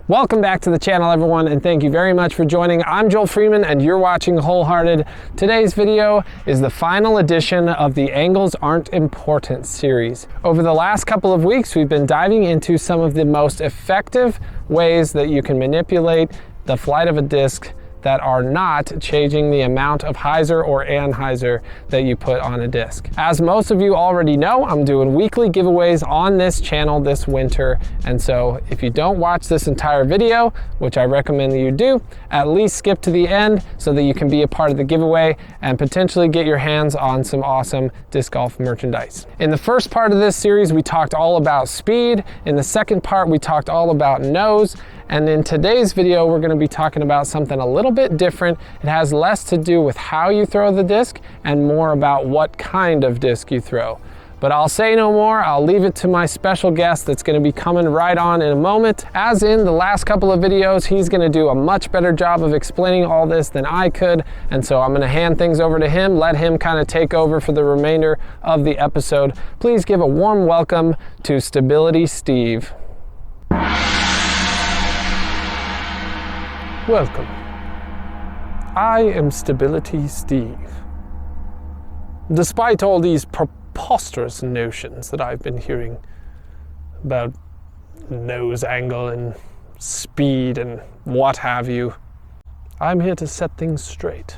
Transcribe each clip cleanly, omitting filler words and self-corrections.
Welcome back to the channel, everyone, and thank you very much for joining. I'm Joel Freeman and you're watching Wholehearted. Today's video is the final edition of the Angles Aren't Important series. Over the last couple of weeks, we've been diving into some of the most effective ways that you can manipulate the flight of a disc that are not changing the amount of hyzer or anhyzer that you put on a disc. As most of you already know, I'm doing weekly giveaways on this channel this winter, and so if you don't watch this entire video, which I recommend that you do, at least skip to the end so that you can be a part of the giveaway and potentially get your hands on some awesome disc golf merchandise. In the first part of this series, we talked all about speed. In the second part, we talked all about nose. And in today's video, we're gonna be talking about something a little bit different. It has less to do with how you throw the disc and more about what kind of disc you throw. But I'll say no more. I'll leave it to my special guest that's gonna be coming right on in a moment. As in the last couple of videos, he's gonna do a much better job of explaining all this than I could. And so I'm gonna hand things over to him, let him kind of take over for the remainder of the episode. Please give a warm welcome to Stability Steve. Welcome. I am Stability Steve. Despite all these preposterous notions that I've been hearing about nose angle and speed and what have you, I'm here to set things straight.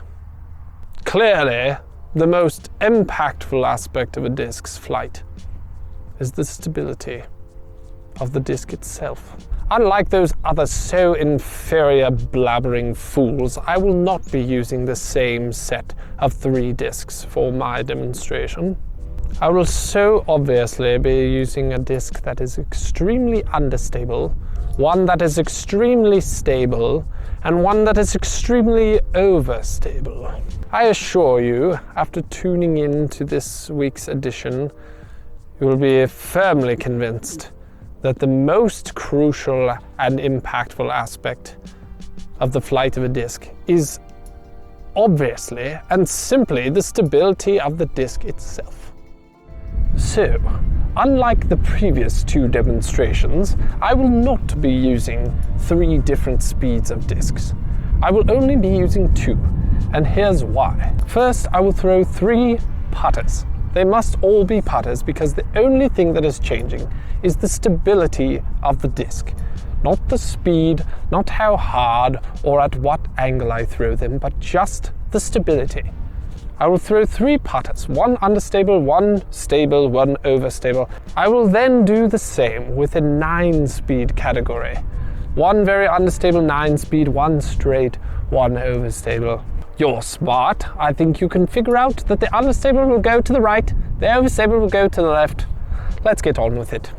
Clearly, the most impactful aspect of a disc's flight is the stability of the disc itself. Unlike those other so inferior blabbering fools, I will not be using the same set of 3 discs for my demonstration. I will so obviously be using a disc that is extremely understable, one that is extremely stable, and one that is extremely overstable. I assure you, after tuning in to this week's edition, you will be firmly convinced that the most crucial and impactful aspect of the flight of a disc is obviously and simply the stability of the disc itself. So, unlike the previous 2 demonstrations, I will not be using 3 different speeds of discs. I will only be using 2, and here's why. First, I will throw 3 putters. They must all be putters because the only thing that is changing is the stability of the disc. Not the speed, not how hard or at what angle I throw them, but just the stability. I will throw 3 putters, 1 understable, 1 stable, 1 overstable. I will then do the same with a 9-speed category. 1 very understable 9-speed, 1 straight, 1 overstable. You're smart. I think you can figure out that the understable will go to the right, the overstable will go to the left. Let's get on with it.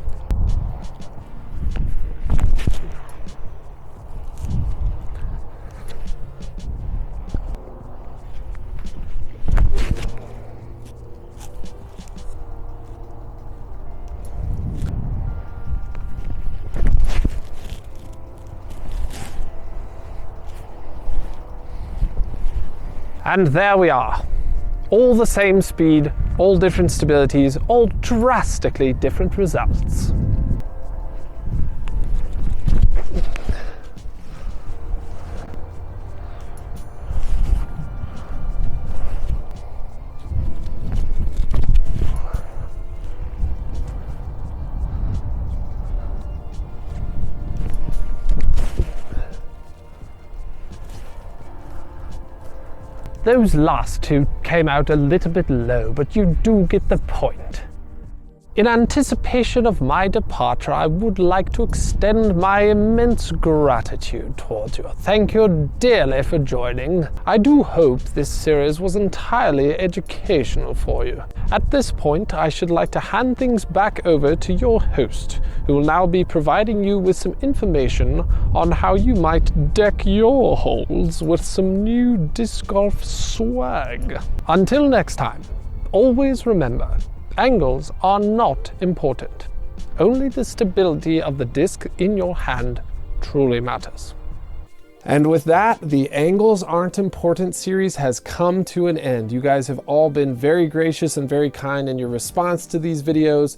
And there we are. All the same speed, all different stabilities, all drastically different results. Those last 2 came out a little bit low, but you do get the point. In anticipation of my departure, I would like to extend my immense gratitude towards you. Thank you dearly for joining. I do hope this series was entirely educational for you. At this point, I should like to hand things back over to your host, who will now be providing you with some information on how you might deck your holes with some new disc golf swag. Until next time, always remember, angles are not important. Only the stability of the disc in your hand truly matters. And with that, the Angles Aren't Important series has come to an end. You guys have all been very gracious and very kind in your response to these videos.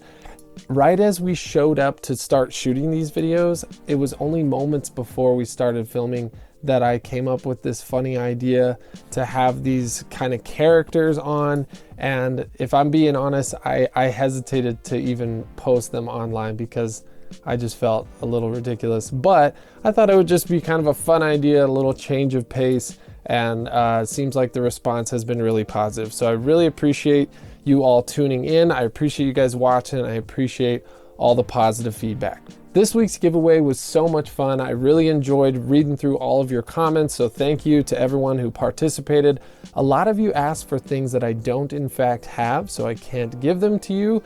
right as we showed up to start shooting these videos, it was only moments before we started filming that I came up with this funny idea to have these kind of characters on. And if I'm being honest, I hesitated to even post them online because I just felt a little ridiculous. But I thought it would just be kind of a fun idea, a little change of pace. And it seems like the response has been really positive. So I really appreciate you all tuning in. I appreciate you guys watching. I appreciate all the positive feedback. This week's giveaway was so much fun. I really enjoyed reading through all of your comments, so thank you to everyone who participated. A lot of you asked for things that I don't in fact have, so I can't give them to you.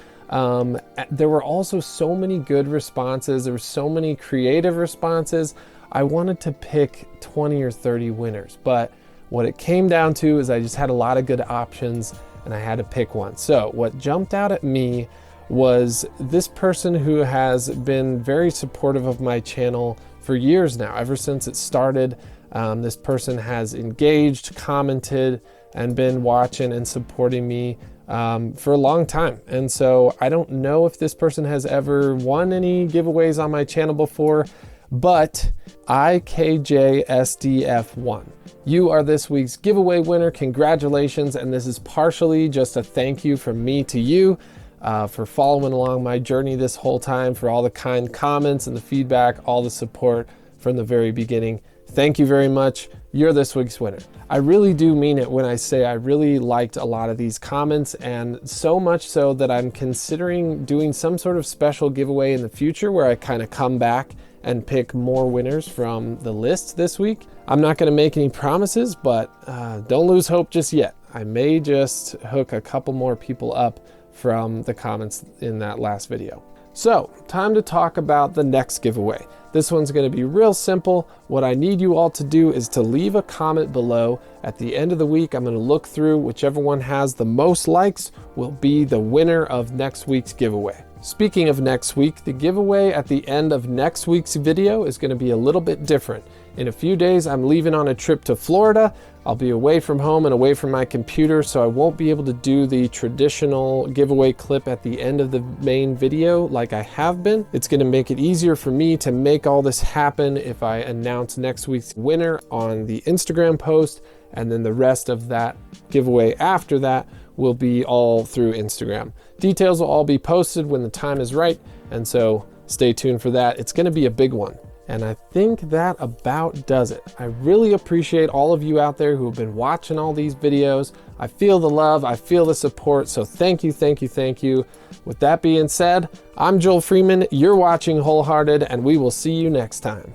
There were also so many good responses. There were so many creative responses. I wanted to pick 20 or 30 winners, but what it came down to is I just had a lot of good options and I had to pick one. So what jumped out at me was this person who has been very supportive of my channel for years now. Ever since it started, this person has engaged, commented, and been watching and supporting me for a long time. And so I don't know if this person has ever won any giveaways on my channel before, but IKJSDF1. You are this week's giveaway winner. Congratulations. And this is partially just a thank you from me to you. For following along my journey this whole time, for all the kind comments and the feedback, all the support from the very beginning. Thank you very much. You're this week's winner. I really do mean it when I say I really liked a lot of these comments, and so much so that I'm considering doing some sort of special giveaway in the future where I kind of come back and pick more winners from the list this week. I'm not going to make any promises, but don't lose hope just yet. I may just hook a couple more people up from the comments in that last video. So, time to talk about the next giveaway. This one's going to be real simple. What I need you all to do is to leave a comment below. At the end of the week, I'm going to look through whichever one has the most likes will be the winner of next week's giveaway. Speaking of next week, the giveaway at the end of next week's video is going to be a little bit different. In a few days, I'm leaving on a trip to Florida. I'll be away from home and away from my computer, so I won't be able to do the traditional giveaway clip at the end of the main video like I have been. It's going to make it easier for me to make all this happen if I announce next week's winner on the Instagram post, and then the rest of that giveaway after that will be all through Instagram. Details will all be posted when the time is right, and so stay tuned for that. It's going to be a big one. And I think that about does it. I really appreciate all of you out there who have been watching all these videos. I feel the love, I feel the support, so thank you, thank you, thank you. With that being said, I'm Joel Freeman, you're watching Wholehearted, and we will see you next time.